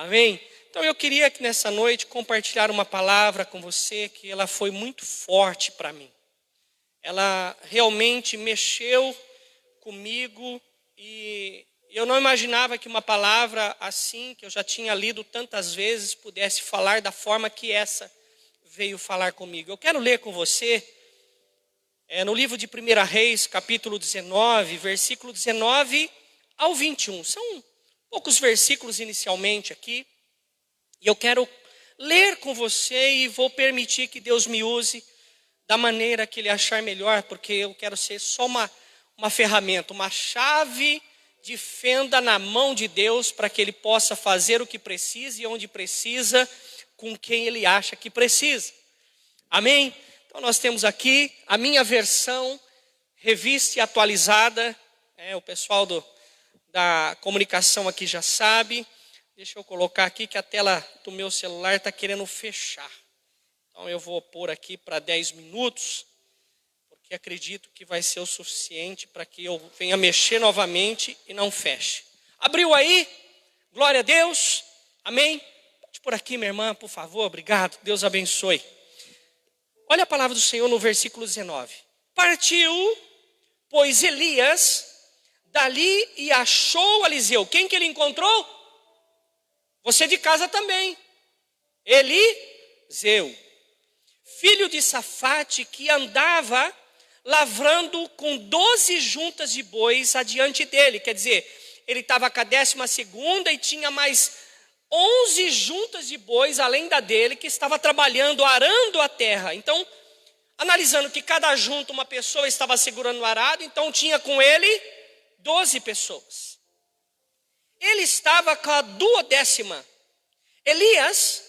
Amém? Então eu queria que nessa noite compartilhar uma palavra com você que ela foi muito forte para mim. Ela realmente mexeu comigo e eu não imaginava que uma palavra assim, que eu já tinha lido tantas vezes, pudesse falar da forma que essa veio falar comigo. Eu quero ler com você no livro de 1 Reis, capítulo 19, versículo 19 ao 21. São poucos versículos inicialmente aqui. E eu quero ler com você e vou permitir que Deus me use da maneira que Ele achar melhor, porque eu quero ser só uma ferramenta, uma chave de fenda na mão de Deus para que Ele possa fazer o que precisa e onde precisa, com quem Ele acha que precisa. Amém? Então nós temos aqui a minha versão revista e atualizada. O pessoal da comunicação aqui já sabe. Deixa eu colocar aqui que a tela do meu celular está querendo fechar. Então eu vou pôr aqui para 10 minutos, porque acredito que vai ser o suficiente para que eu venha mexer novamente e não feche. Abriu aí? Glória a Deus. Amém? Pode por aqui, minha irmã, por favor. Obrigado. Deus abençoe. Olha a palavra do Senhor no versículo 19. Partiu, pois Elias dali e achou Eliseu. Quem que ele encontrou? Você de casa também. Eliseu, filho de Safate, que andava lavrando com 12 juntas de bois adiante dele. Quer dizer, ele estava com a 12ª e tinha mais 11 juntas de bois além da dele, que estava trabalhando, arando a terra. Então, analisando que cada junta uma pessoa estava segurando o arado, então tinha com ele 12 pessoas. Ele estava com a 12ª. Elias,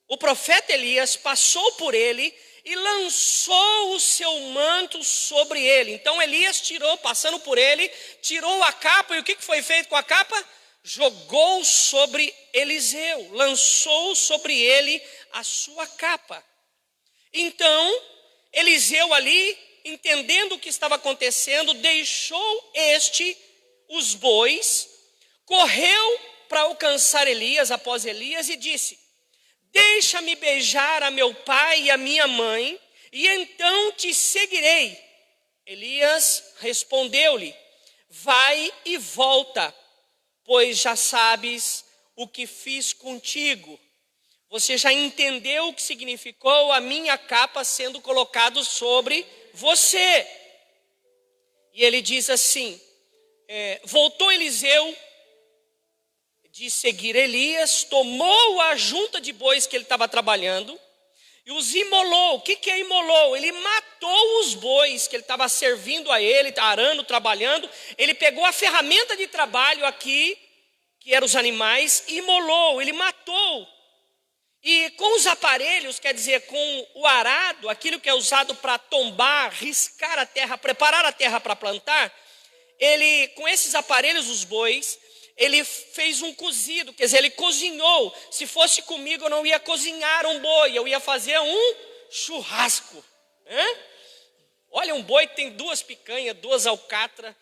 o profeta Elias, passou por ele e lançou o seu manto sobre ele. Então Elias passando por ele, tirou a capa. E o que foi feito com a capa? Jogou sobre Eliseu, lançou sobre ele a sua capa. Então Eliseu ali, entendendo o que estava acontecendo, deixou os bois, correu para alcançar Elias após Elias e disse: deixa-me beijar a meu pai e a minha mãe, e então te seguirei. Elias respondeu-lhe: vai e volta, pois já sabes o que fiz contigo. Você já entendeu o que significou a minha capa sendo colocada sobre você. E ele diz assim, voltou Eliseu de seguir Elias, tomou a junta de bois que ele estava trabalhando e os imolou. O que é imolou? Ele matou os bois que ele estava servindo a ele, arando, trabalhando. Ele pegou a ferramenta de trabalho aqui, que eram os animais, e imolou, ele matou. E com os aparelhos, quer dizer, com o arado, aquilo que é usado para tombar, riscar a terra, preparar a terra para plantar, com esses aparelhos, os bois, ele fez um cozido, quer dizer, ele cozinhou. Se fosse comigo, eu não ia cozinhar um boi, eu ia fazer um churrasco. Olha, um boi tem 2 picanhas, 2 alcatras,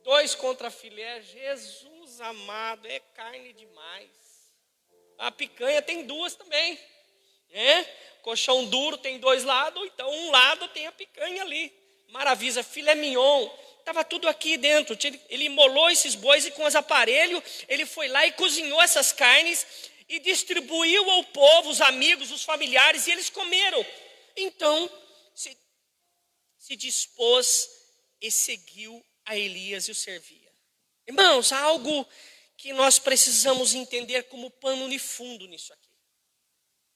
2 contrafilé. Jesus amado, é carne demais. A picanha tem 2 também. Colchão duro tem 2 lados, então um lado tem a picanha ali. Maravilha, filé mignon. Estava tudo aqui dentro. Ele imolou esses bois e com os aparelhos, ele foi lá e cozinhou essas carnes e distribuiu ao povo, os amigos, os familiares, e eles comeram. Então, se dispôs e seguiu a Elias e o servia. Irmãos, há algo que nós precisamos entender como pano de fundo nisso aqui.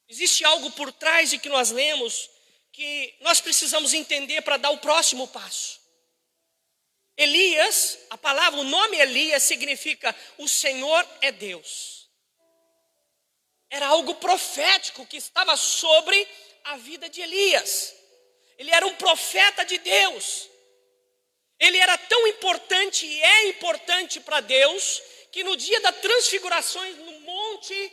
Existe algo por trás de que nós lemos que nós precisamos entender para dar o próximo passo. Elias, o nome Elias significa o Senhor é Deus. Era algo profético que estava sobre a vida de Elias. Ele era um profeta de Deus. Ele era tão importante e é importante para Deus, que no dia da transfiguração no monte,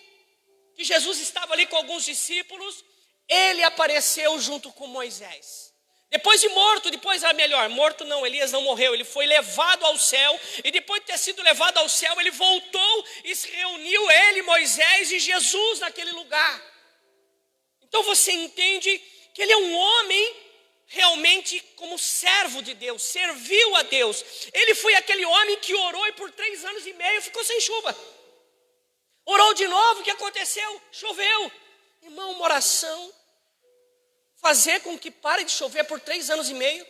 que Jesus estava ali com alguns discípulos, ele apareceu junto com Moisés. Depois de morto, depois era melhor, morto não, Elias não morreu, ele foi levado ao céu, e depois de ter sido levado ao céu, ele voltou e se reuniu ele, Moisés e Jesus naquele lugar. Então você entende que ele é um homem realmente como servo de Deus, serviu a Deus. Ele foi aquele homem que orou e por 3 anos e meio ficou sem chuva. Orou de novo, o que aconteceu? Choveu. Irmão, uma oração, fazer com que pare de chover por 3 anos e meio.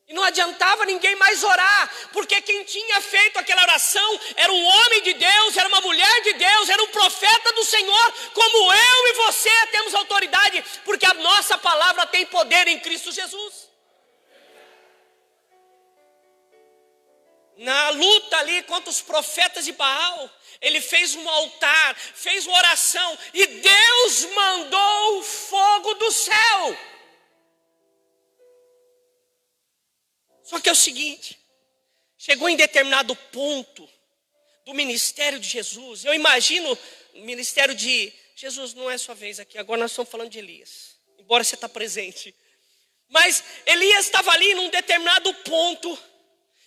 E não adiantava ninguém mais orar, porque quem tinha feito aquela oração era um homem de Deus, era uma mulher de Deus, era um profeta do Senhor, como eu e você temos autoridade, porque a nossa palavra tem poder em Cristo Jesus. Na luta ali contra os profetas de Baal, ele fez um altar, fez uma oração, e Deus mandou o fogo do céu. Só que é o seguinte, chegou em determinado ponto do ministério de Jesus, eu imagino o ministério de Jesus, não é sua vez aqui, agora nós estamos falando de Elias, embora você está presente. Mas Elias estava ali num determinado ponto,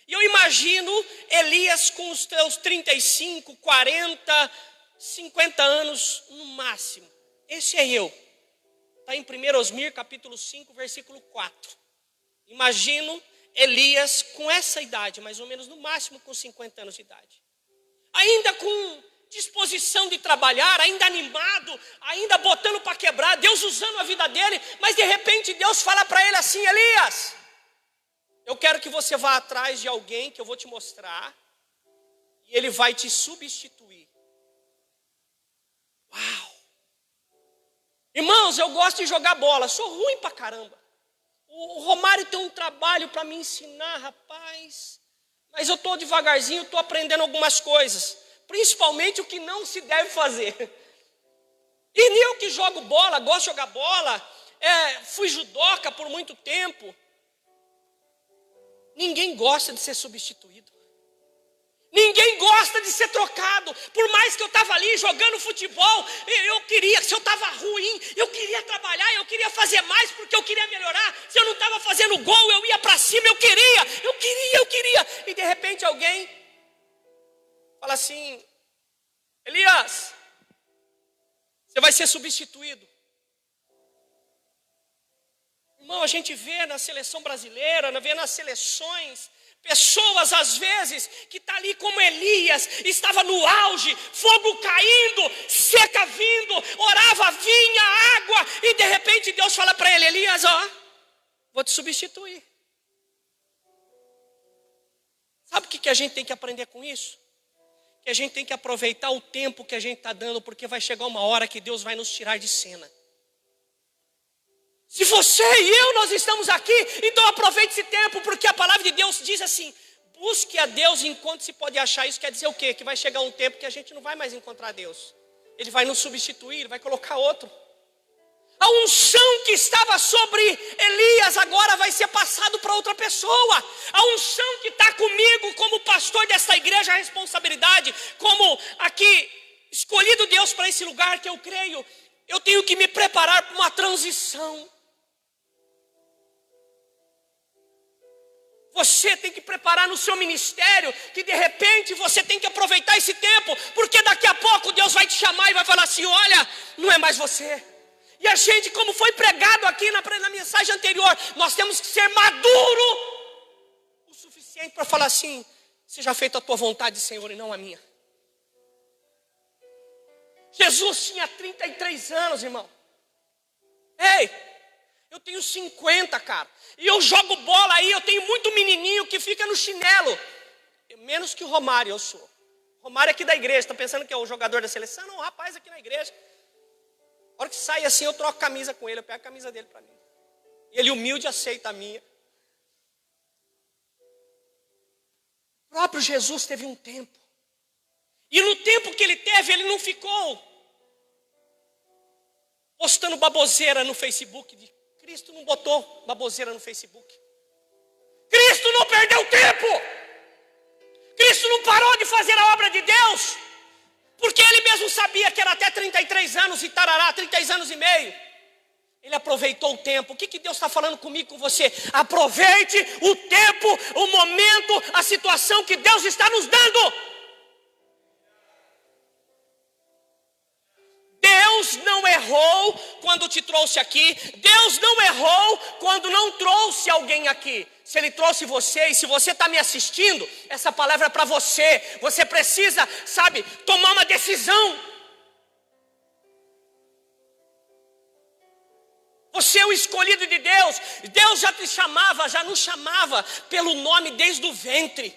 e eu imagino Elias com os seus 35, 40, 50 anos no máximo. Esse é eu. Está em 1 Osmir, capítulo 5, versículo 4. Imagino Elias com essa idade, mais ou menos no máximo com 50 anos de idade. Ainda com disposição de trabalhar, ainda animado, ainda botando para quebrar, Deus usando a vida dele, mas de repente Deus fala para ele assim: Elias, eu quero que você vá atrás de alguém que eu vou te mostrar, e ele vai te substituir. Uau! Irmãos, eu gosto de jogar bola, sou ruim pra caramba. O Romário tem um trabalho para me ensinar, rapaz. Mas eu estou devagarzinho, estou aprendendo algumas coisas. Principalmente o que não se deve fazer. E eu que jogo bola, gosto de jogar bola. Fui judoca por muito tempo. Ninguém gosta de ser substituído. Ninguém gosta de ser trocado. Por mais que eu estava ali jogando futebol, eu queria, se eu estava ruim, eu queria trabalhar, eu queria fazer mais porque eu queria melhorar. Se eu não estava fazendo gol, eu ia para cima, eu queria. E de repente alguém fala assim: Elias, você vai ser substituído. Irmão, a gente vê na seleção brasileira, vê nas seleções, pessoas às vezes que está ali como Elias, estava no auge, fogo caindo, seca vindo, orava, vinha água, e de repente Deus fala para ele: Elias, vou te substituir. Sabe o que a gente tem que aprender com isso? Que a gente tem que aproveitar o tempo que a gente está dando, porque vai chegar uma hora que Deus vai nos tirar de cena. Se você e eu, nós estamos aqui, então aproveite esse tempo, porque a palavra de Deus diz assim: busque a Deus enquanto se pode achar. Isso quer dizer o quê? Que vai chegar um tempo que a gente não vai mais encontrar Deus. Ele vai nos substituir, ele vai colocar outro. A unção que estava sobre Elias agora vai ser passado para outra pessoa. A unção que está comigo como pastor desta igreja, a responsabilidade, como aqui escolhido Deus para esse lugar que eu creio, eu tenho que me preparar para uma transição. Você tem que preparar no seu ministério, que de repente você tem que aproveitar esse tempo, porque daqui a pouco Deus vai te chamar e vai falar assim: olha, não é mais você. E a gente, como foi pregado aqui na mensagem anterior, nós temos que ser maduro o suficiente para falar assim: seja feita a tua vontade, Senhor, e não a minha. Jesus tinha 33 anos, irmão. Ei, eu tenho 50, cara. E eu jogo bola aí, eu tenho muito menininho que fica no chinelo. Menos que o Romário, eu sou. Romário aqui da igreja, está pensando que é o jogador da seleção? Não, rapaz aqui na igreja. A hora que sai assim, eu troco camisa com ele, eu pego a camisa dele para mim. E ele humilde aceita a minha. O próprio Jesus teve um tempo. E no tempo que ele teve, ele não ficou postando baboseira no Facebook. Cristo não botou baboseira no Facebook. Cristo não perdeu tempo. Cristo não parou de fazer a obra de Deus, porque ele mesmo sabia que era até 33 anos e tarará, 33 anos e meio. Ele aproveitou o tempo. O que Deus está falando comigo, com você? Aproveite o tempo, o momento, a situação que Deus está nos dando. Deus não errou quando te trouxe aqui. Deus não errou quando não trouxe alguém aqui. Se Ele trouxe você, e se você está me assistindo, essa palavra é para você. Você precisa, tomar uma decisão. Você é o escolhido de Deus. Deus já te chamava, já nos chamava pelo nome desde o ventre.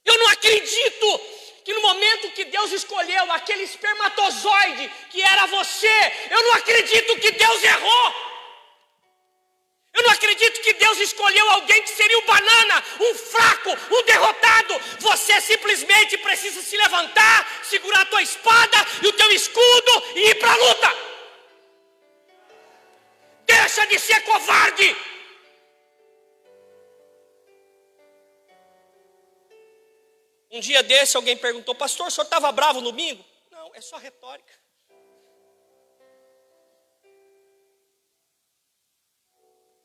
Eu não acredito que no momento que Deus escolheu aquele espermatozoide que era você, eu não acredito que Deus errou. Eu não acredito que Deus escolheu alguém que seria um banana, um fraco, um derrotado. Você simplesmente precisa se levantar, segurar a tua espada e o teu escudo e ir para a luta. Deixa de ser covarde. Um dia desse alguém perguntou: pastor, o senhor estava bravo no domingo? Não, é só retórica.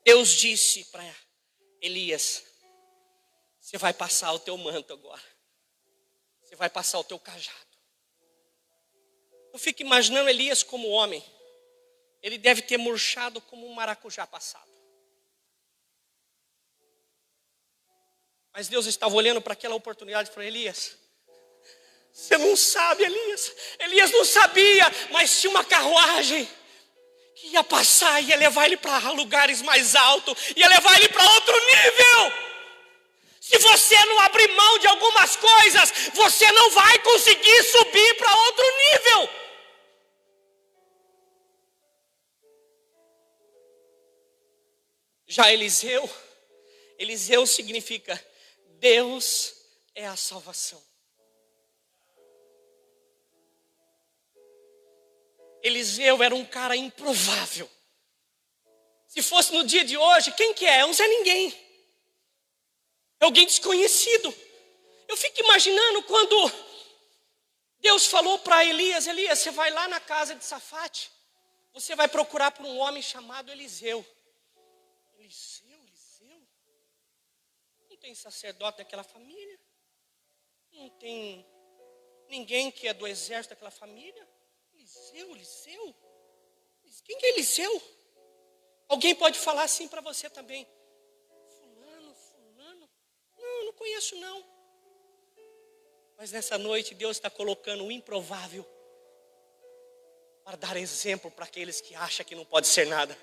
Deus disse para Elias: você vai passar o teu manto agora. Você vai passar o teu cajado. Eu fico imaginando Elias como homem. Ele deve ter murchado como um maracujá passado. Mas Deus estava olhando para aquela oportunidade para Elias. Você não sabe, Elias. Elias não sabia, mas tinha uma carruagem que ia passar, ia levar ele para lugares mais altos, ia levar ele para outro nível. Se você não abrir mão de algumas coisas, você não vai conseguir subir para outro nível. Já Eliseu significa Deus é a salvação. Eliseu era um cara improvável. Se fosse no dia de hoje, quem que é? É um Zé Ninguém. É alguém desconhecido. Eu fico imaginando quando Deus falou para Elias: Elias, você vai lá na casa de Safate, você vai procurar por um homem chamado Eliseu. Eliseu? Não tem sacerdote daquela família? Não tem ninguém que é do exército daquela família? Eliseu? Quem que é Eliseu? Alguém pode falar assim para você também: fulano. Não conheço não. Mas nessa noite Deus está colocando o improvável para dar exemplo para aqueles que acham que não pode ser nada.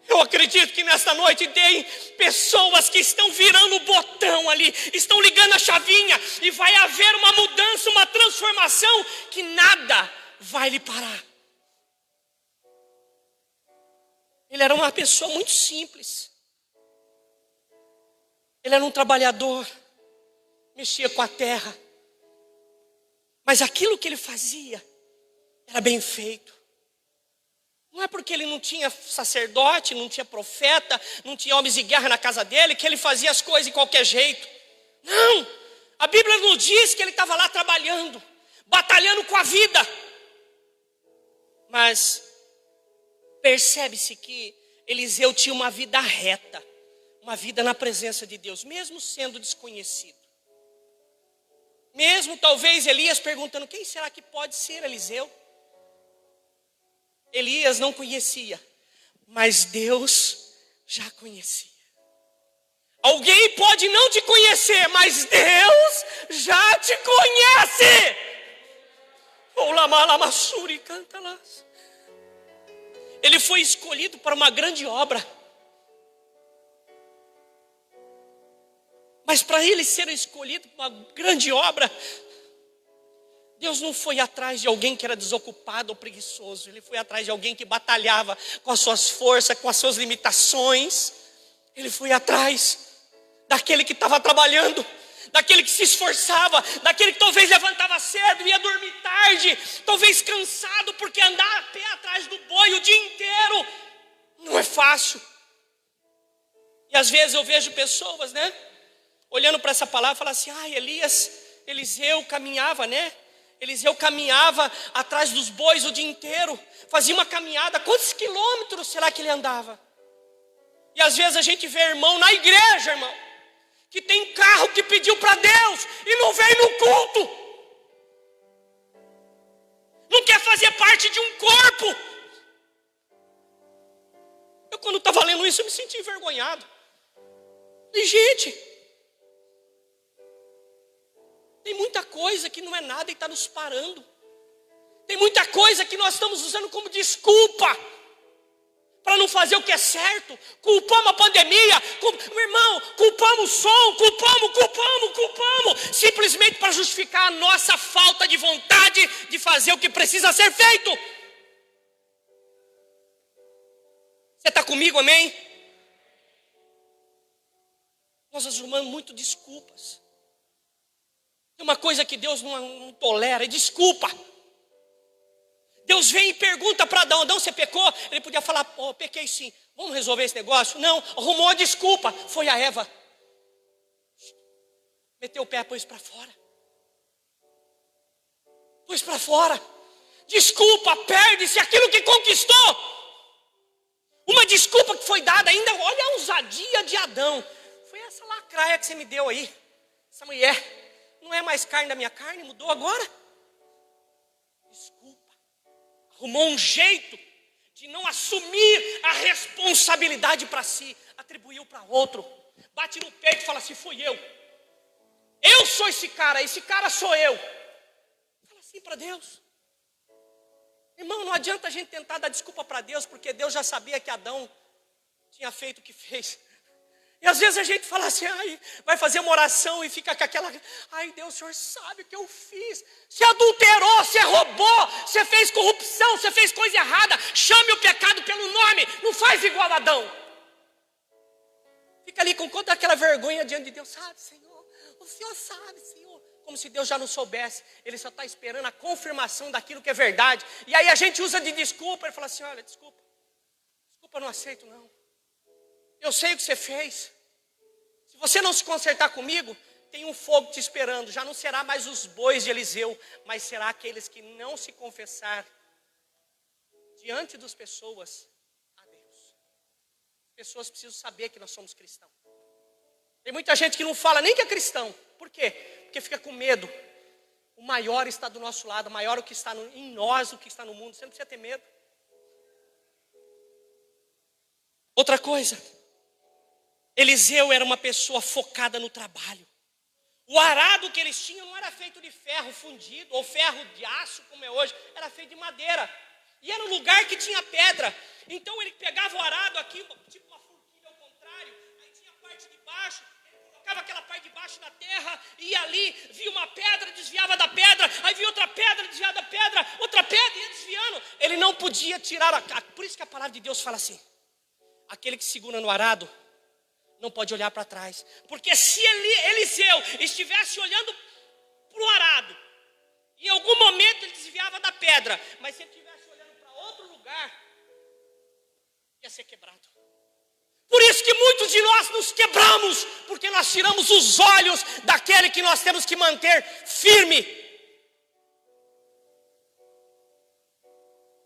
Eu acredito que nesta noite tem pessoas que estão virando o botão ali, estão ligando a chavinha, e vai haver uma mudança, uma transformação que nada vai lhe parar. Ele era uma pessoa muito simples. Ele era um trabalhador, mexia com a terra. Mas aquilo que ele fazia era bem feito. Não é porque ele não tinha sacerdote, não tinha profeta, não tinha homens de guerra na casa dele, que ele fazia as coisas de qualquer jeito. Não, a Bíblia nos diz que ele estava lá trabalhando, batalhando com a vida. Mas percebe-se que Eliseu tinha uma vida reta, uma vida na presença de Deus, mesmo sendo desconhecido. Mesmo talvez Elias perguntando: quem será que pode ser Eliseu? Elias não conhecia, mas Deus já conhecia. Alguém pode não te conhecer, mas Deus já te conhece. Ele foi escolhido para uma grande obra. Mas para ele ser escolhido para uma grande obra, Deus não foi atrás de alguém que era desocupado ou preguiçoso. Ele foi atrás de alguém que batalhava com as suas forças, com as suas limitações. Ele foi atrás daquele que estava trabalhando, daquele que se esforçava, daquele que talvez levantava cedo, ia dormir tarde, talvez cansado, porque andar a pé atrás do boi o dia inteiro não é fácil. E às vezes eu vejo pessoas, olhando para essa palavra, falar assim: Eliseu caminhava, Eliseu caminhava atrás dos bois o dia inteiro, fazia uma caminhada. Quantos quilômetros será que ele andava? E às vezes a gente vê irmão na igreja, irmão, que tem carro que pediu para Deus e não vem no culto. Não quer fazer parte de um corpo. Eu quando estava lendo isso eu me senti envergonhado. E gente, tem muita coisa que não é nada e está nos parando. Tem muita coisa que nós estamos usando como desculpa para não fazer o que é certo. Culpamos a pandemia, meu irmão, culpamos o som, culpamos, simplesmente para justificar a nossa falta de vontade de fazer o que precisa ser feito. Você está comigo, amém? Nós arrumamos muito desculpas. Tem uma coisa que Deus não tolera, é desculpa. Deus vem e pergunta para Adão: Adão, você pecou? Ele podia falar: pequei sim, vamos resolver esse negócio? Não, arrumou uma desculpa. Foi a Eva, meteu o pé, pôs para fora. Desculpa, perde-se aquilo que conquistou. Uma desculpa que foi dada ainda, olha a ousadia de Adão. Foi essa lacraia que você me deu aí. Essa mulher não é mais carne da minha carne, mudou agora? Desculpa. Arrumou um jeito de não assumir a responsabilidade para si, atribuiu para outro. Bate no peito e fala assim: fui eu. Eu sou esse cara sou eu. Fala assim para Deus. Irmão, não adianta a gente tentar dar desculpa para Deus, porque Deus já sabia que Adão tinha feito o que fez. E às vezes a gente fala assim, vai fazer uma oração e fica com aquela, Deus, o Senhor sabe o que eu fiz. Você adulterou, você roubou, você fez corrupção, você fez coisa errada. Chame o pecado pelo nome, não faz igual a Adão. Fica ali com toda aquela vergonha diante de Deus, sabe, Senhor, o Senhor sabe, Senhor. Como se Deus já não soubesse, Ele só está esperando a confirmação daquilo que é verdade. E aí a gente usa de desculpa, Ele fala assim, olha, desculpa, eu não aceito não. Eu sei o que você fez. Se você não se consertar comigo, tem um fogo te esperando. Já não será mais os bois de Eliseu, mas será aqueles que não se confessar diante das pessoas a Deus. As pessoas precisam saber que nós somos cristãos. Tem muita gente que não fala nem que é cristão. Por quê? Porque fica com medo. O maior está do nosso lado, o maior o que está em nós do que está no mundo. Você não precisa ter medo. Outra coisa, Eliseu era uma pessoa focada no trabalho. O arado que eles tinham não era feito de ferro fundido ou ferro de aço como é hoje, era feito de madeira. E era um lugar que tinha pedra. Então ele pegava o arado aqui, tipo uma forquilha ao contrário, aí tinha a parte de baixo, ele colocava aquela parte de baixo na terra, ia ali, via uma pedra, desviava da pedra, aí via outra pedra, desviava da pedra, outra pedra, ia desviando. Ele não podia tirar, por isso que a palavra de Deus fala assim, aquele que segura no arado, não pode olhar para trás. Porque se Eliseu estivesse olhando para o arado, em algum momento ele desviava da pedra, mas se ele estivesse olhando para outro lugar, ia ser quebrado. Por isso que muitos de nós nos quebramos, porque nós tiramos os olhos daquele que nós temos que manter firme,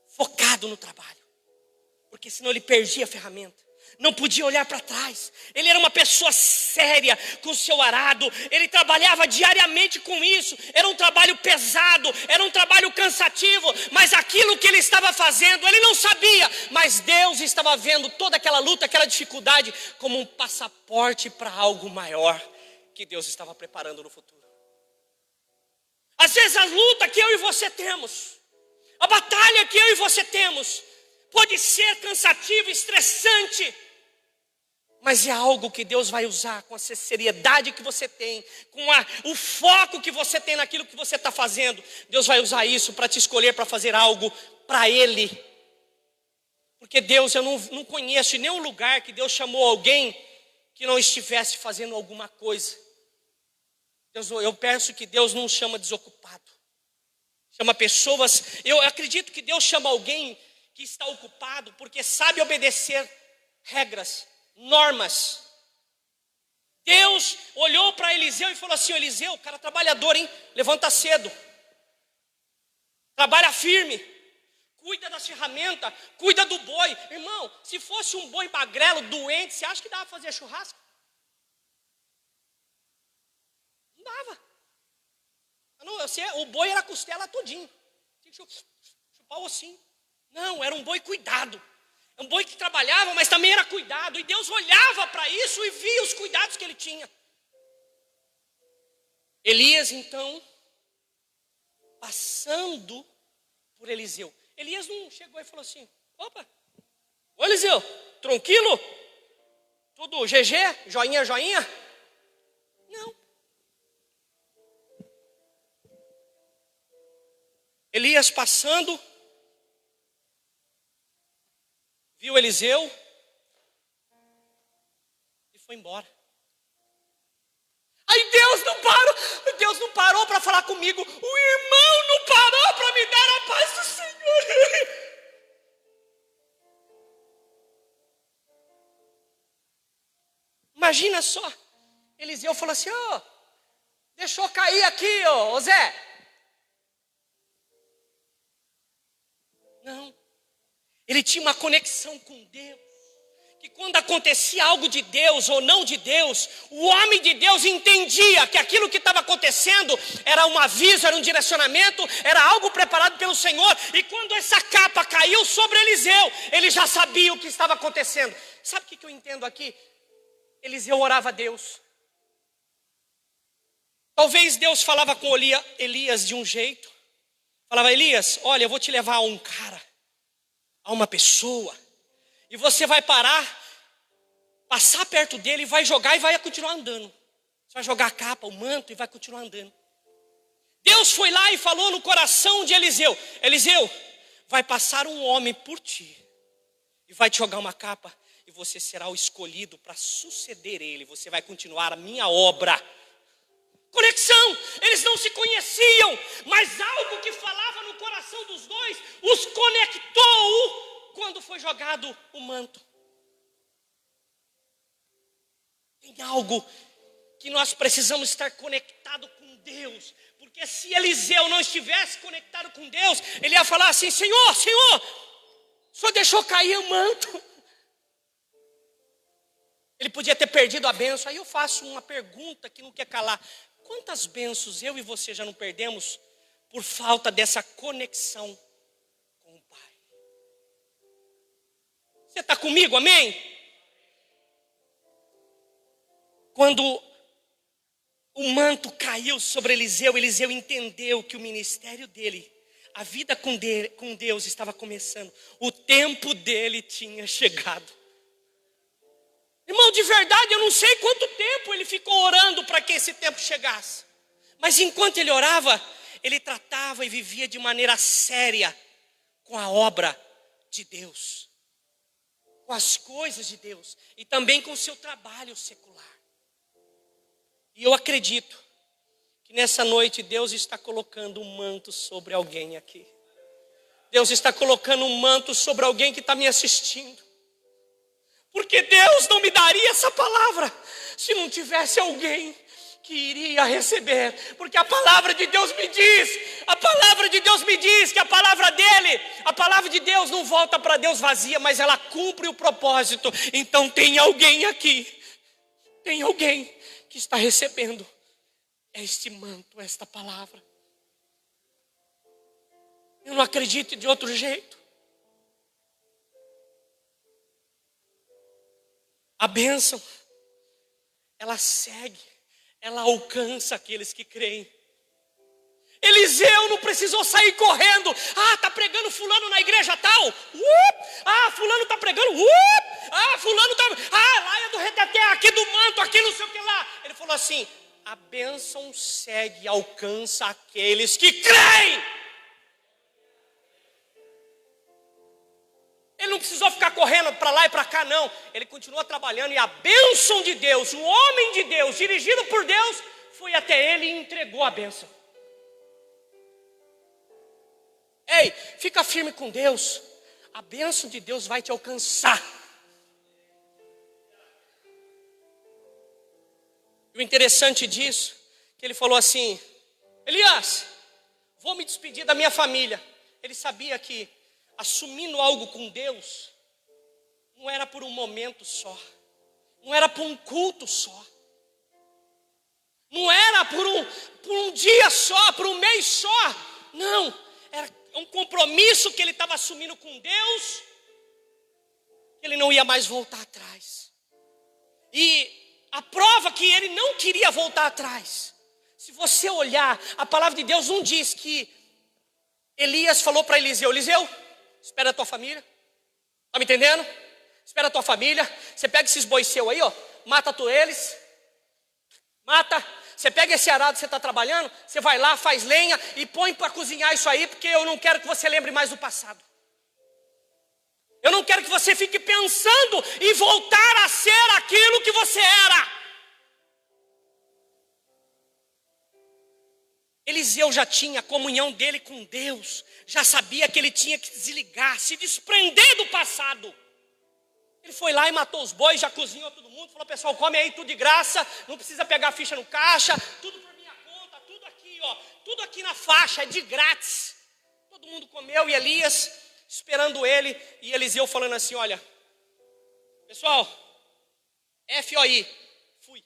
focado no trabalho, porque senão ele perdia a ferramenta. Não podia olhar para trás. Ele era uma pessoa séria com o seu arado. Ele trabalhava diariamente com isso. Era um trabalho pesado, era um trabalho cansativo. Mas aquilo que ele estava fazendo, ele não sabia. Mas Deus estava vendo toda aquela luta, aquela dificuldade como um passaporte para algo maior que Deus estava preparando no futuro. Às vezes a luta que eu e você temos, a batalha que eu e você temos, pode ser cansativo, estressante, mas é algo que Deus vai usar com a seriedade que você tem, com o foco que você tem naquilo que você está fazendo. Deus vai usar isso para te escolher para fazer algo para Ele. Porque Deus, eu não conheço nenhum lugar que Deus chamou alguém que não estivesse fazendo alguma coisa. Eu penso que Deus não chama desocupado. Chama pessoas, eu acredito que Deus chama alguém que está ocupado porque sabe obedecer regras, normas. Deus olhou para Eliseu e falou assim, Eliseu, cara trabalhador, hein? Levanta cedo. trabalha firme, cuida das ferramentas, cuida do boi. Irmão, se fosse um boi magrelo, doente, você acha que dava para fazer churrasco? Não dava. O boi era costela tudinho. Tinha que chupar o ossinho. Não, era um boi cuidado. É um boi que trabalhava, mas também era cuidado. E Deus olhava para isso e via os cuidados que ele tinha. Elias, então, passando por Eliseu. Elias não chegou e falou assim: opa, ô Eliseu, tranquilo? Tudo GG? Joinha, joinha? Não. Elias passando, viu Eliseu e foi embora. Aí Deus não parou para falar comigo. O irmão não parou para me dar a paz do Senhor. Imagina só, Eliseu falou assim: deixou cair aqui, ô Zé. Não, ele tinha uma conexão com Deus, que quando acontecia algo de Deus ou não de Deus, o homem de Deus entendia que aquilo que estava acontecendo era um aviso, era um direcionamento, era algo preparado pelo Senhor. E quando essa capa caiu sobre Eliseu, ele já sabia o que estava acontecendo. Sabe o que eu entendo aqui? Eliseu orava a Deus. Talvez Deus falava com Elias de um jeito. Falava: Elias, olha, eu vou te levar a um cara, a uma pessoa, e você vai passar perto dele, vai jogar e vai continuar andando. Você vai jogar a capa, o manto e vai continuar andando. Deus foi lá e falou no coração de Eliseu: Eliseu, vai passar um homem por ti e vai te jogar uma capa, e você será o escolhido para suceder ele. Você vai continuar a minha obra. Conexão, eles não se conheciam, mas algo que falava no coração dos dois os conectou quando foi jogado o manto. Tem algo que nós precisamos estar conectado com Deus, porque se Eliseu não estivesse conectado com Deus, ele ia falar assim: Senhor, só deixou cair o manto. Ele podia ter perdido a bênção. Aí eu faço uma pergunta que não quer calar: quantas bênçãos eu e você já não perdemos por falta dessa conexão com o Pai? Você está comigo, amém? Quando o manto caiu sobre Eliseu, Eliseu entendeu que o ministério dele, a vida com Deus estava começando. O tempo dele tinha chegado. Irmão, de verdade, eu não sei quanto tempo ele ficou orando para que esse tempo chegasse. Mas enquanto ele orava, ele tratava e vivia de maneira séria com a obra de Deus, com as coisas de Deus e também com o seu trabalho secular. E eu acredito que nessa noite Deus está colocando um manto sobre alguém aqui. Deus está colocando um manto sobre alguém que está me assistindo. Porque Deus não me daria essa palavra se não tivesse alguém que iria receber. Porque a palavra de Deus me diz que a palavra dele, a palavra de Deus não volta para Deus vazia, mas ela cumpre o propósito. Então tem alguém aqui, tem alguém que está recebendo este manto, esta palavra. Eu não acredito de outro jeito. A bênção, ela segue, ela alcança aqueles que creem. Eliseu não precisou sair correndo. Tá pregando fulano na igreja tal. Fulano tá pregando. Fulano tá. Lá é do reteté, aqui do manto, aqui não sei o que lá. Ele falou assim: a bênção segue, alcança aqueles que creem. Ele não precisou ficar correndo para lá e para cá, não. Ele continuou trabalhando e a bênção de Deus, o homem de Deus, dirigido por Deus, foi até ele e entregou a bênção. Ei, fica firme com Deus. A bênção de Deus vai te alcançar. E o interessante disso, que ele falou assim: Elias, vou me despedir da minha família. Ele sabia que assumindo algo com Deus, não era por um momento só, não era por um culto só, não era por um dia só, por um mês só, não, era um compromisso que ele estava assumindo com Deus, que ele não ia mais voltar atrás. E a prova que ele não queria voltar atrás, se você olhar, a palavra de Deus não diz que Elias falou para Eliseu: Eliseu, espera a tua família, está me entendendo? Espera a tua família, você pega esses bois seus aí, ó, mata tu eles, mata, você pega esse arado que você está trabalhando, você vai lá, faz lenha e põe para cozinhar isso aí, porque eu não quero que você lembre mais do passado. Eu não quero que você fique pensando em voltar a ser aquilo que você era. Eliseu já tinha a comunhão dele com Deus, já sabia que ele tinha que desligar, se desprender do passado. Ele foi lá e matou os bois, já cozinhou todo mundo, falou: pessoal, come aí tudo de graça, não precisa pegar ficha no caixa, tudo por minha conta, tudo aqui, ó, tudo aqui na faixa, é de grátis. Todo mundo comeu e Elias esperando ele, e Eliseu falando assim: olha, pessoal, FOI, fui.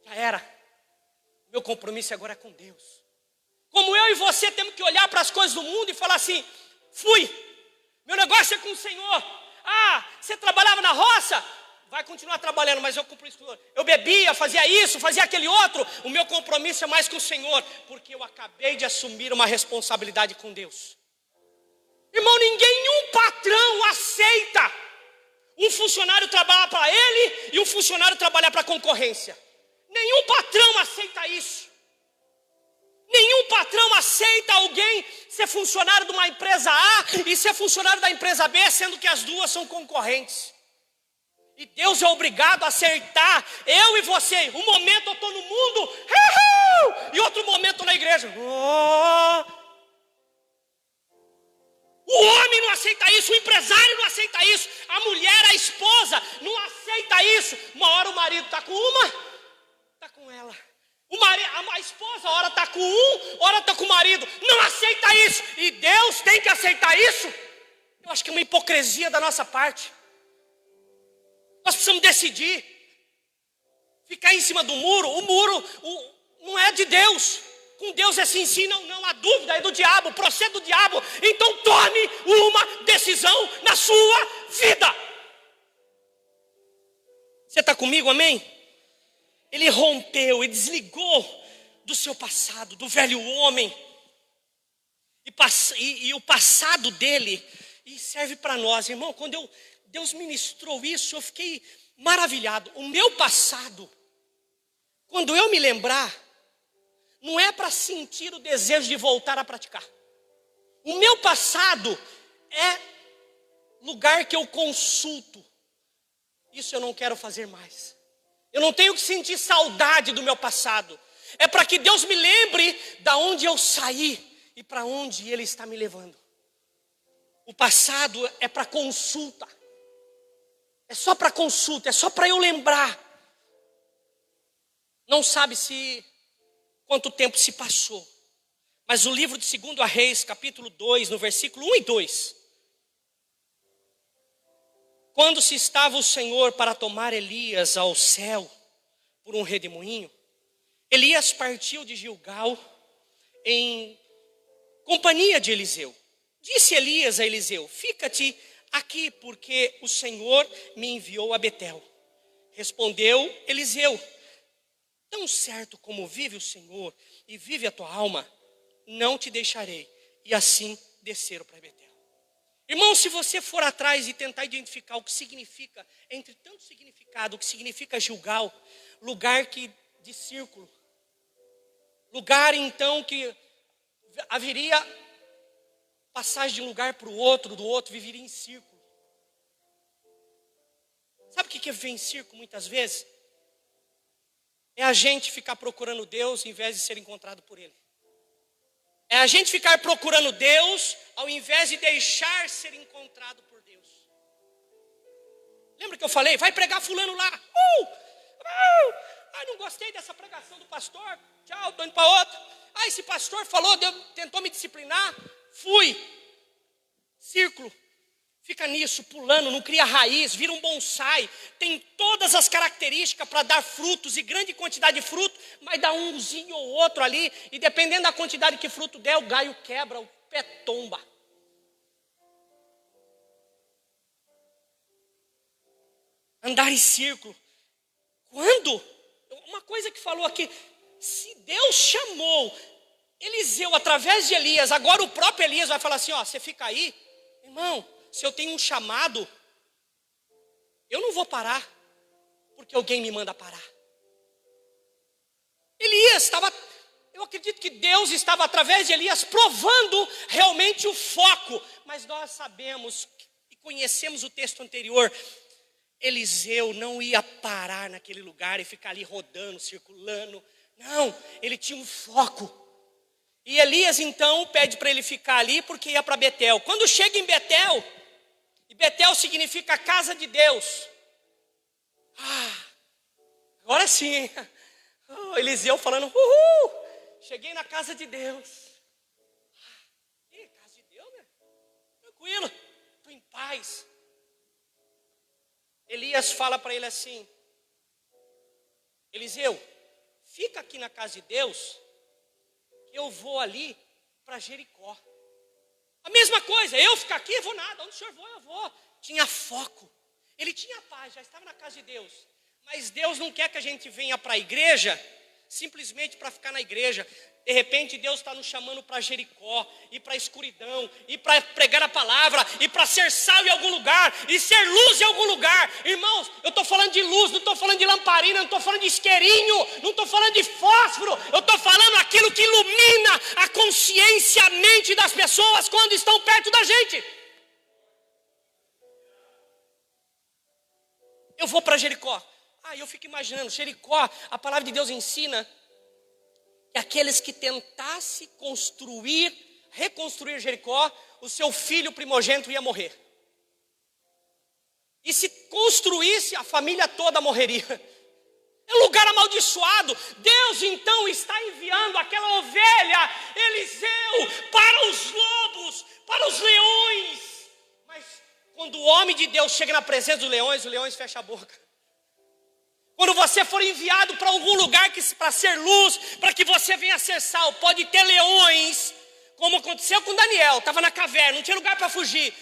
Já era. Meu compromisso agora é com Deus. Como eu e você temos que olhar para as coisas do mundo e falar assim: fui, meu negócio é com o Senhor. Ah, você trabalhava na roça? Vai continuar trabalhando, mas eu cumpro isso. Eu bebia, fazia isso, fazia aquele outro. O meu compromisso é mais com o Senhor, porque eu acabei de assumir uma responsabilidade com Deus. Irmão, nenhum patrão aceita um funcionário trabalhar para ele e um funcionário trabalhar para a concorrência. Nenhum patrão aceita isso. Nenhum patrão aceita alguém ser funcionário de uma empresa A e ser funcionário da empresa B, sendo que as duas são concorrentes. E Deus é obrigado a acertar eu e você. Um momento eu estou no mundo, e outro momento na igreja. O homem não aceita isso, o empresário não aceita isso, a mulher, a esposa não aceita isso. Uma hora o marido está com uma, está com ela. A esposa, hora está com um, hora está com o marido. Não aceita isso. E Deus tem que aceitar isso? Eu acho que é uma hipocrisia da nossa parte. Nós precisamos decidir. Ficar em cima do muro. O muro não é de Deus. Com Deus é sim, sim, não, não. A dúvida é do diabo, o processo do diabo. Então tome uma decisão na sua vida. Você está comigo, amém? Ele rompeu e desligou do seu passado, do velho homem. E o passado dele, e serve para nós, irmão. Quando Deus ministrou isso, eu fiquei maravilhado. O meu passado, quando eu me lembrar, não é para sentir o desejo de voltar a praticar. O meu passado é lugar que eu consulto. Isso eu não quero fazer mais. Eu não tenho que sentir saudade do meu passado. É para que Deus me lembre da onde eu saí e para onde Ele está me levando. O passado é para consulta. É só para consulta, é só para eu lembrar. Não sabe quanto tempo se passou. Mas o livro de 2 Reis, capítulo 2, no versículo 1 e 2. Quando se estava o Senhor para tomar Elias ao céu por um redemoinho, Elias partiu de Gilgal em companhia de Eliseu. Disse Elias a Eliseu: fica-te aqui, porque o Senhor me enviou a Betel. Respondeu Eliseu: tão certo como vive o Senhor e vive a tua alma, não te deixarei. E assim desceram para Betel. Irmão, se você for atrás e tentar identificar o que significa, entre tanto significado, o que significa Gilgal, lugar de círculo, lugar então que haveria passagem de um lugar para o outro, do outro, viveria em círculo. Sabe o que é viver em círculo muitas vezes? É a gente ficar procurando Deus em vez de ser encontrado por Ele. É a gente ficar procurando Deus ao invés de deixar ser encontrado por Deus. Lembra que eu falei? Vai pregar fulano lá. Não gostei dessa pregação do pastor, tchau, estou indo para outra. Esse pastor falou, tentou me disciplinar, fui. Círculo. Fica nisso, pulando, não cria raiz, vira um bonsai. Tem todas as características para dar frutos e grande quantidade de fruto, mas dá umzinho ou outro ali. E dependendo da quantidade que fruto der, o galho quebra, o pé tomba. Andar em círculo. Quando? Uma coisa que falou aqui. Se Deus chamou Eliseu através de Elias, agora o próprio Elias vai falar assim, você fica aí. Irmão, se eu tenho um chamado, eu não vou parar, porque alguém me manda parar. Elias estava, eu acredito que Deus estava através de Elias provando realmente o foco. Mas nós sabemos e conhecemos o texto anterior. Eliseu não ia parar naquele lugar e ficar ali rodando, circulando. Não, ele tinha um foco. E Elias então pede para ele ficar ali porque ia para Betel. Quando chega em Betel, e Betel significa casa de Deus. Agora sim, Eliseu falando, cheguei na casa de Deus. Casa de Deus, né? Tranquilo, estou em paz. Elias fala para ele assim, Eliseu, fica aqui na casa de Deus, que eu vou ali para Jericó. A mesma coisa, eu ficar aqui, eu vou nada, onde o senhor for, eu vou. Tinha foco, ele tinha paz, já estava na casa de Deus. Mas Deus não quer que a gente venha para a igreja, simplesmente para ficar na igreja. De repente Deus está nos chamando para Jericó, e para a escuridão, e para pregar a palavra, e para ser sal em algum lugar, e ser luz em algum lugar. Irmãos, eu estou falando de luz, não estou falando de lamparina, não estou falando de isqueirinho, não estou falando de fósforo. Eu estou falando aquilo que ilumina a consciência, a mente das pessoas quando estão perto da gente. Eu vou para Jericó. Eu fico imaginando, Jericó, a palavra de Deus ensina que aqueles que tentassem reconstruir Jericó, o seu filho primogênito ia morrer. E se construísse, a família toda morreria. É um lugar amaldiçoado. Deus então está enviando aquela ovelha, Eliseu, para os lobos, para os leões. Mas quando o homem de Deus chega na presença dos leões, os leões fecham a boca. Quando você for enviado para algum lugar para ser luz, para que você venha ser sal, pode ter leões, como aconteceu com Daniel, estava na caverna, não tinha lugar para fugir.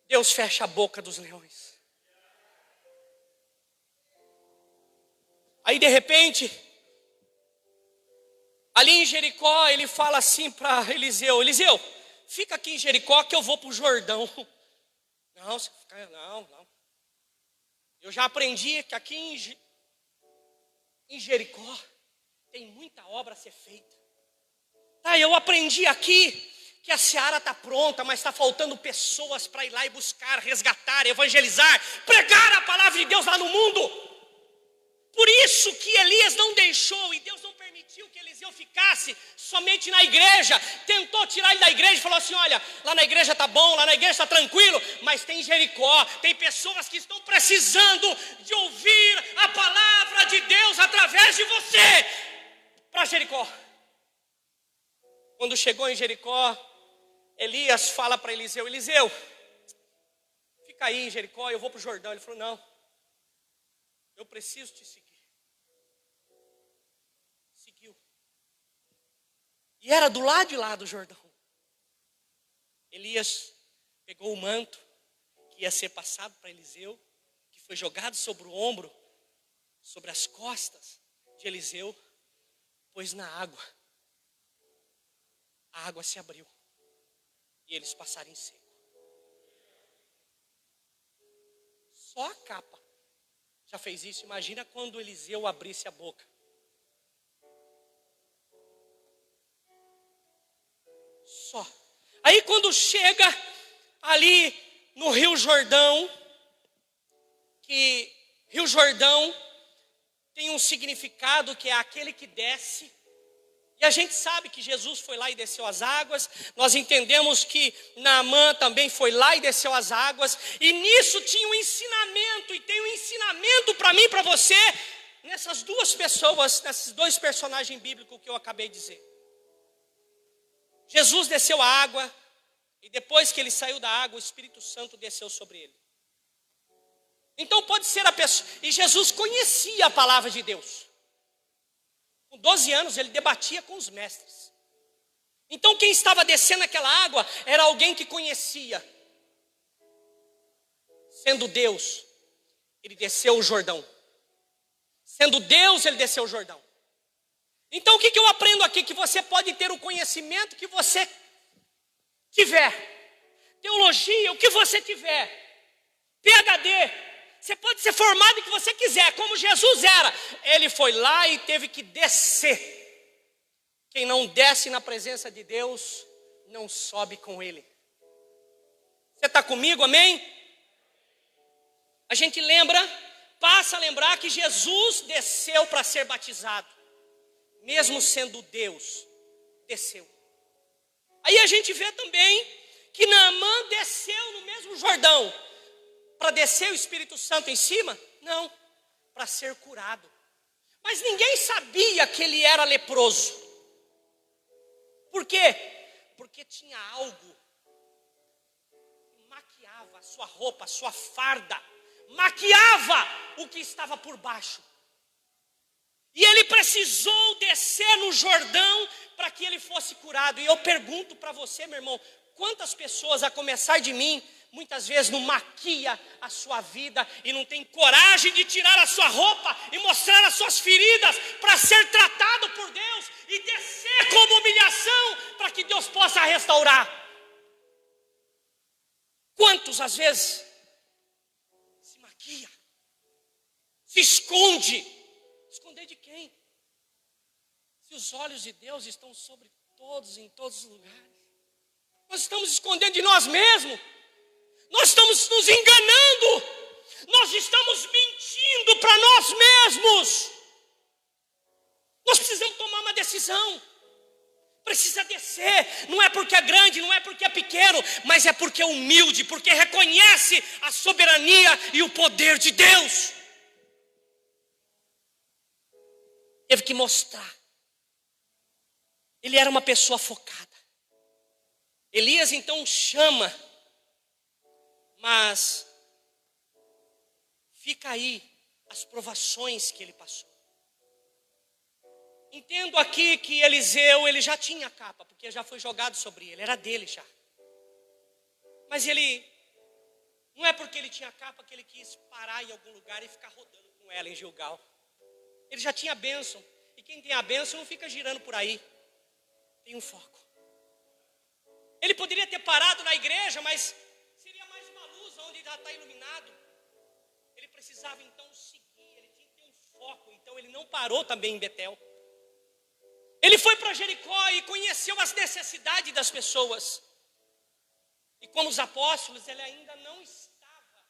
Deus fecha a boca dos leões. Aí de repente, ali em Jericó, ele fala assim para Eliseu, Eliseu, fica aqui em Jericó que eu vou para o Jordão. Não. Eu já aprendi que aqui em Jericó tem muita obra a ser feita. Eu aprendi aqui que a seara está pronta, mas está faltando pessoas para ir lá e buscar, resgatar, evangelizar, pregar a palavra de Deus lá no mundo. Por isso que Elias não deixou e Deus não permitiu que Eliseu ficasse somente na igreja. Tentou tirar ele da igreja e falou assim, olha, lá na igreja está bom, lá na igreja está tranquilo, mas tem Jericó, tem pessoas que estão precisando de ouvir a palavra de Deus através de você, para Jericó. Quando chegou em Jericó, Elias fala para Eliseu, Eliseu, fica aí em Jericó, eu vou para o Jordão. Ele falou, não. Eu preciso te seguir. Seguiu. E era do lado de lá do Jordão. Elias pegou o manto que ia ser passado para Eliseu, que foi jogado sobre o ombro, sobre as costas de Eliseu, pôs na água. A água se abriu e eles passaram em seco. Só a capa já fez isso. Imagina quando Eliseu abrisse a boca. Só. Aí quando chega ali no Rio Jordão, que Rio Jordão tem um significado que é aquele que desce. E a gente sabe que Jesus foi lá e desceu as águas. Nós entendemos que Naamã também foi lá e desceu as águas. E nisso tinha um ensinamento, e tem um ensinamento para mim e para você, nessas duas pessoas, nesses dois personagens bíblicos que eu acabei de dizer. Jesus desceu a água, e depois que ele saiu da água, o Espírito Santo desceu sobre ele. Então pode ser a pessoa, e Jesus conhecia a palavra de Deus. Com 12 anos ele debatia com os mestres. Então quem estava descendo aquela água era alguém que conhecia. Sendo Deus, ele desceu o Jordão. Sendo Deus, ele desceu o Jordão. Então o que eu aprendo aqui? Que você pode ter o conhecimento que você tiver. Teologia, o que você tiver. PhD. Você pode ser formado em que você quiser, como Jesus era. Ele foi lá e teve que descer. Quem não desce na presença de Deus, não sobe com Ele. Você está comigo, amém? A gente passa a lembrar que Jesus desceu para ser batizado. Mesmo sendo Deus, desceu. Aí a gente vê também que Naamã desceu no mesmo Jordão. Para descer o Espírito Santo em cima? Não, para ser curado. Mas ninguém sabia que ele era leproso. Por quê? Porque tinha algo que maquiava a sua roupa, a sua farda. Maquiava o que estava por baixo. E ele precisou descer no Jordão para que ele fosse curado. E eu pergunto para você, meu irmão, quantas pessoas, a começar de mim, muitas vezes não maquia a sua vida e não tem coragem de tirar a sua roupa e mostrar as suas feridas para ser tratado por Deus e descer como humilhação para que Deus possa restaurar. Quantos às vezes se maquia, se esconde? Esconder de quem? Se os olhos de Deus estão sobre todos, em todos os lugares. Nós estamos escondendo de nós mesmos. Nós estamos nos enganando. Nós estamos mentindo para nós mesmos. Nós precisamos tomar uma decisão. Precisa descer. Não é porque é grande, não é porque é pequeno, mas é porque é humilde, porque reconhece a soberania e o poder de Deus. Teve que mostrar. Ele era uma pessoa focada. Elias então chama, mas fica aí as provações que ele passou. Entendo aqui que Eliseu, ele já tinha a capa, porque já foi jogado sobre ele, era dele já. Mas ele, não é porque ele tinha a capa que ele quis parar em algum lugar e ficar rodando com ela em Gilgal. Ele já tinha a bênção, e quem tem a bênção não fica girando por aí, tem um foco. Ele poderia ter parado na igreja, mas seria mais uma luz onde já está iluminado. Ele precisava então seguir, ele tinha que ter um foco, então ele não parou também em Betel. Ele foi para Jericó e conheceu as necessidades das pessoas. E como os apóstolos, ele ainda não estava,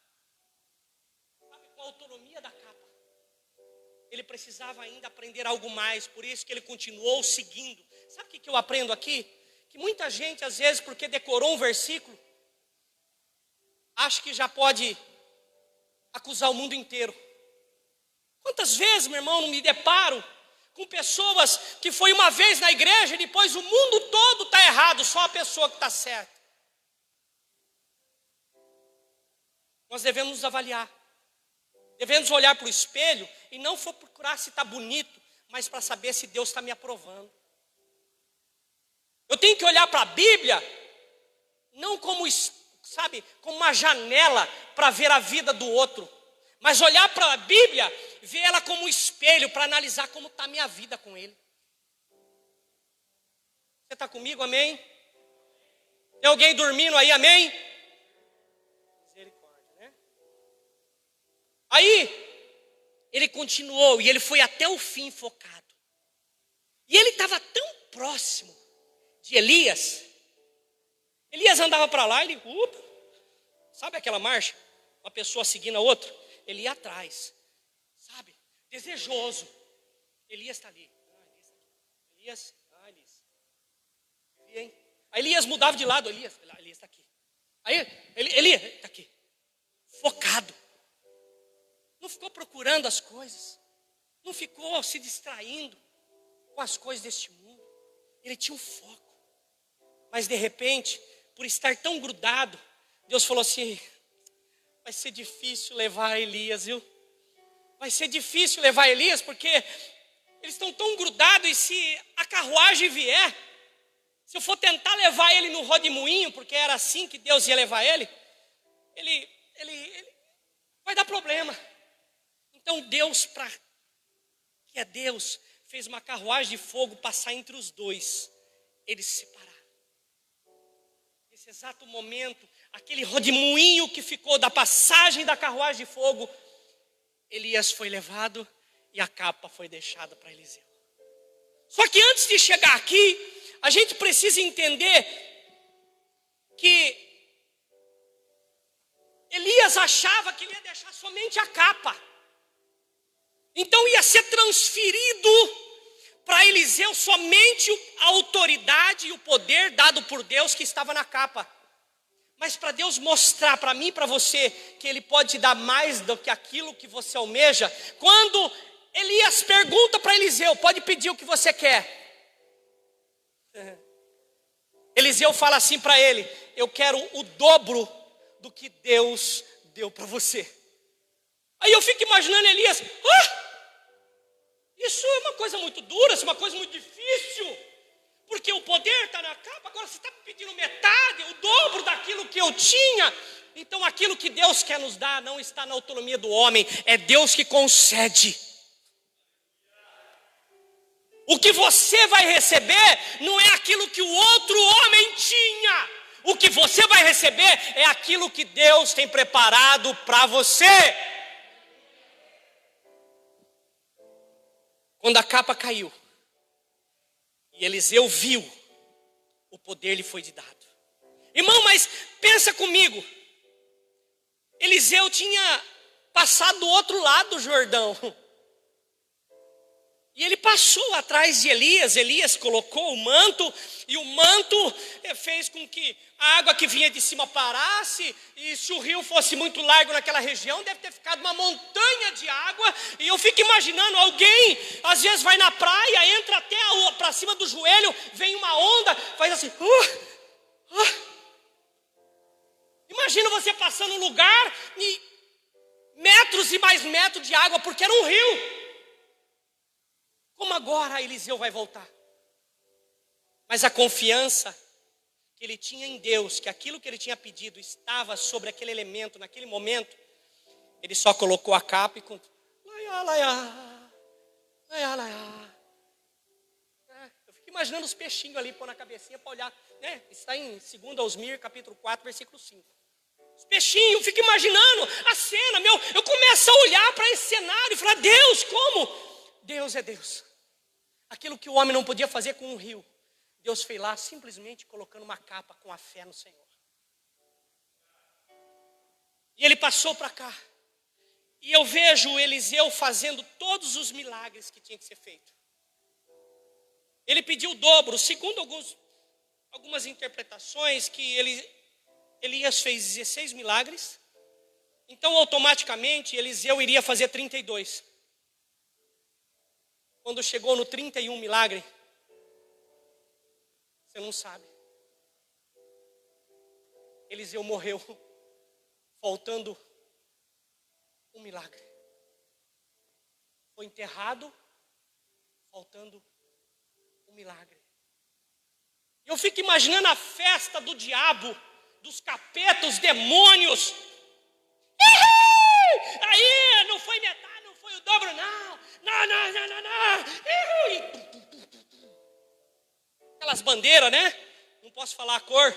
com a autonomia da capa. Ele precisava ainda aprender algo mais, por isso que ele continuou seguindo. Sabe o que eu aprendo aqui? Que muita gente, às vezes, porque decorou um versículo, acha que já pode acusar o mundo inteiro. Quantas vezes, meu irmão, não me deparo com pessoas que foi uma vez na igreja e depois o mundo todo está errado, só a pessoa que está certa. Nós devemos nos avaliar. Devemos olhar para o espelho e não for procurar se está bonito, mas para saber se Deus está me aprovando. Eu tenho que olhar para a Bíblia, não como, como uma janela para ver a vida do outro, mas olhar para a Bíblia, ver ela como um espelho para analisar como está a minha vida com Ele. Você está comigo, amém? Tem alguém dormindo aí, amém? Misericórdia, né? Aí, ele continuou e ele foi até o fim focado. E ele estava tão próximo de Elias. Elias andava para lá, ele, sabe aquela marcha? Uma pessoa seguindo a outra. Ele ia atrás, sabe? Desejoso. Elias está ali. Elias, Elias. Hein? Aí Elias mudava de lado. Elias está aqui. Aí, Elias está aqui. Focado. Não ficou procurando as coisas. não ficou se distraindo com as coisas deste mundo. Ele tinha um foco. Mas de repente, por estar tão grudado, Deus falou assim: vai ser difícil levar Elias, viu? Vai ser difícil levar Elias, porque eles estão tão grudados, e se a carruagem vier, se eu for tentar levar ele no rodemoinho, porque era assim que Deus ia levar ele vai dar problema. Então Deus, que é Deus, fez uma carruagem de fogo passar entre os dois. Eles se separaram. Nesse exato momento, aquele rodemoinho que ficou da passagem da carruagem de fogo, Elias foi levado e a capa foi deixada para Eliseu. Só que antes de chegar aqui, a gente precisa entender que Elias achava que ele ia deixar somente a capa. Então ia ser transferido para Eliseu somente a autoridade e o poder dado por Deus que estava na capa. Mas para Deus mostrar para mim e para você que Ele pode te dar mais do que aquilo que você almeja, quando Elias pergunta para Eliseu: pode pedir o que você quer. Eliseu fala assim para ele: eu quero o dobro do que Deus deu para você. Aí eu fico imaginando Elias: isso é uma coisa muito dura, isso é uma coisa muito difícil, porque o poder está na capa, agora você está pedindo metade, o dobro daquilo que eu tinha. Então aquilo que Deus quer nos dar não está na autonomia do homem, é Deus que concede. O que você vai receber não é aquilo que o outro homem tinha. O que você vai receber é aquilo que Deus tem preparado para você. Quando a capa caiu e Eliseu viu, o poder lhe foi dado. Irmão, mas pensa comigo. Eliseu tinha passado do outro lado do Jordão. E ele passou atrás de Elias. Elias colocou o manto, e o manto fez com que a água que vinha de cima parasse. E se o rio fosse muito largo naquela região, deve ter ficado uma montanha de água. E eu fico imaginando alguém, às vezes vai na praia, entra até para cima do joelho, vem uma onda, faz assim. Imagina você passando um lugar e metros e mais metros de água, porque era um rio. Como agora Eliseu vai voltar? Mas a confiança que ele tinha em Deus, que aquilo que ele tinha pedido estava sobre aquele elemento, naquele momento, ele só colocou a capa e contou. Eu fico imaginando os peixinhos ali, pôr na cabecinha para olhar, né? Está em 2 aos Mir, capítulo 4, versículo 5. Os peixinhos, eu fico imaginando a cena, eu começo a olhar para esse cenário e falar: Deus, como? Deus é Deus. Aquilo que o homem não podia fazer com um rio, Deus fez lá simplesmente colocando uma capa com a fé no Senhor. E ele passou para cá. E eu vejo Eliseu fazendo todos os milagres que tinha que ser feito. Ele pediu o dobro, segundo algumas interpretações, que Elias fez 16 milagres. Então automaticamente Eliseu iria fazer 32. Quando chegou no 31 milagre, você não sabe. Eliseu morreu, faltando um milagre. Foi enterrado, faltando um milagre. Eu fico imaginando a festa do diabo, dos capetas, os demônios. Aí não foi metade, não foi o dobro, não. Aquelas bandeiras, né? Não posso falar a cor.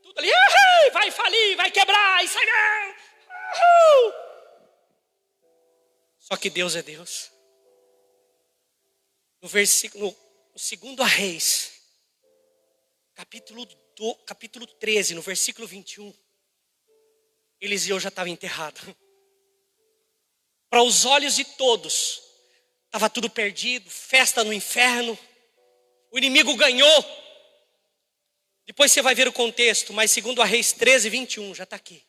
Tudo ali, vai falir, vai quebrar, isso aí não. Só que Deus é Deus. No versículo, no 2 Reis, capítulo 13, no versículo 21, Eliseu já estava enterrado. Para os olhos de todos, estava tudo perdido, festa no inferno, o inimigo ganhou. Depois você vai ver o contexto, mas 2 Reis 13, 21, já está aqui.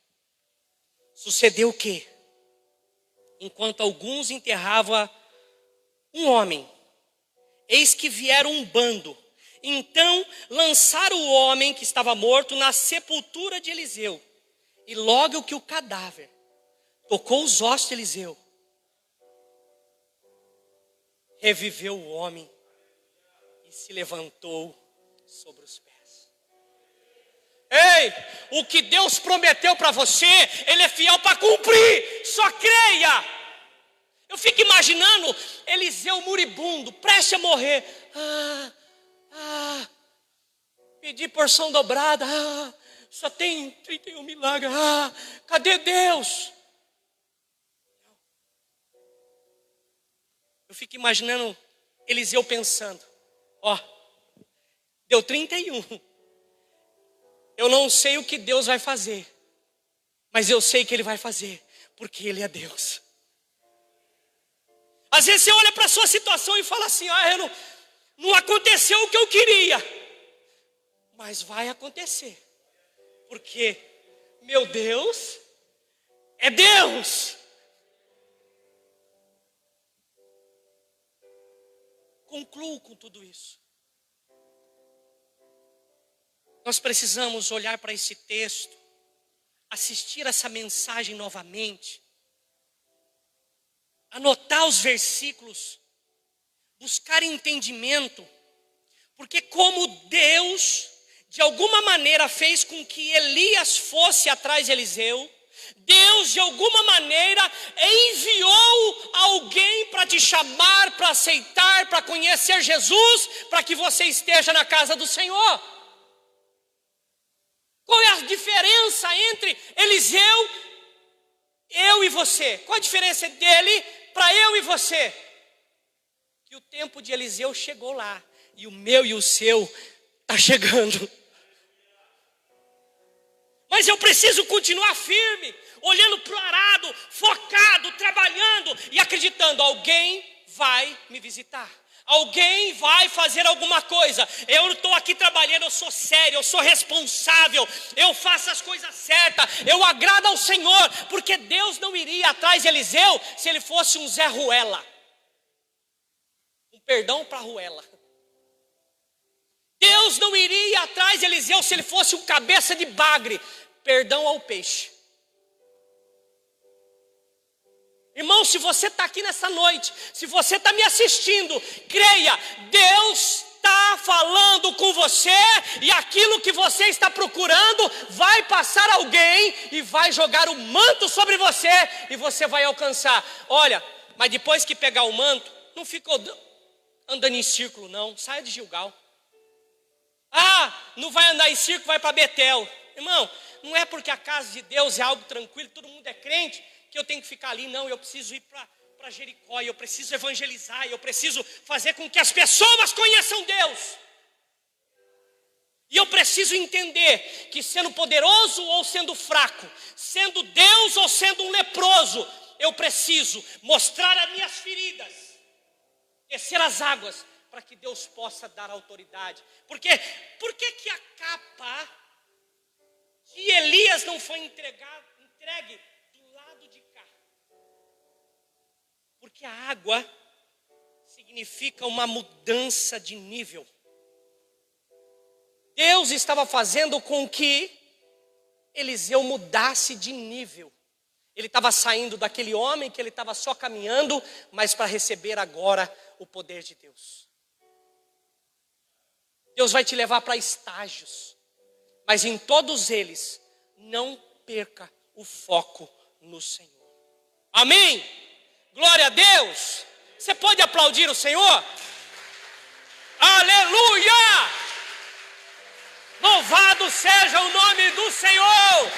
Sucedeu o quê? Enquanto alguns enterravam um homem, eis que vieram um bando. Então lançaram o homem que estava morto na sepultura de Eliseu. E logo que o cadáver tocou os ossos de Eliseu, reviveu o homem e se levantou sobre os pés. Ei, o que Deus prometeu para você, Ele é fiel para cumprir. Só creia. Eu fico imaginando Eliseu moribundo, prestes a morrer. Pedir porção dobrada. Só tem 31 milagres. Cadê Deus? Eu fico imaginando Eliseu pensando: deu 31. Eu não sei o que Deus vai fazer, mas eu sei que Ele vai fazer, porque Ele é Deus. Às vezes você olha para a sua situação e fala assim: não aconteceu o que eu queria, mas vai acontecer, porque meu Deus é Deus. Concluo com tudo isso. Nós precisamos olhar para esse texto, assistir essa mensagem novamente, anotar os versículos, buscar entendimento, porque como Deus, de alguma maneira, fez com que Elias fosse atrás de Eliseu, Deus, de alguma maneira, enviou alguém para te chamar, para aceitar, para conhecer Jesus, para que você esteja na casa do Senhor. Qual é a diferença entre Eliseu, eu e você? Qual a diferença dele para eu e você? Que o tempo de Eliseu chegou lá, e o meu e o seu está chegando. Mas eu preciso continuar firme, olhando para o arado, focado, trabalhando e acreditando: alguém vai me visitar, alguém vai fazer alguma coisa. Eu estou aqui trabalhando, eu sou sério, eu sou responsável, eu faço as coisas certas, eu agrado ao Senhor, porque Deus não iria atrás de Eliseu se ele fosse um Zé Ruela. Um perdão para Ruela. Deus não iria atrás de Eliseu se ele fosse um cabeça de bagre. Perdão ao peixe. Irmão, se você está aqui nessa noite, se você está me assistindo, creia, Deus está falando com você, e aquilo que você está procurando, vai passar alguém e vai jogar o manto sobre você, e você vai alcançar. Olha, mas depois que pegar o manto, não fica andando em círculo não, saia de Gilgal. Não vai andar em círculo, vai para Betel. Irmão, não é porque a casa de Deus é algo tranquilo, todo mundo é crente, que eu tenho que ficar ali. Não, eu preciso ir para Jericó, eu preciso evangelizar, eu preciso fazer com que as pessoas conheçam Deus. E eu preciso entender que sendo poderoso ou sendo fraco, sendo Deus ou sendo um leproso, eu preciso mostrar as minhas feridas, descer as águas, para que Deus possa dar autoridade. Por que a capa de Elias não foi entregue do lado de cá? Porque a água significa uma mudança de nível. Deus estava fazendo com que Eliseu mudasse de nível. Ele estava saindo daquele homem que ele estava só caminhando, mas para receber agora o poder de Deus. Deus vai te levar para estágios, mas em todos eles, não perca o foco no Senhor. Amém? Glória a Deus. Você pode aplaudir o Senhor? Aleluia! Louvado seja o nome do Senhor.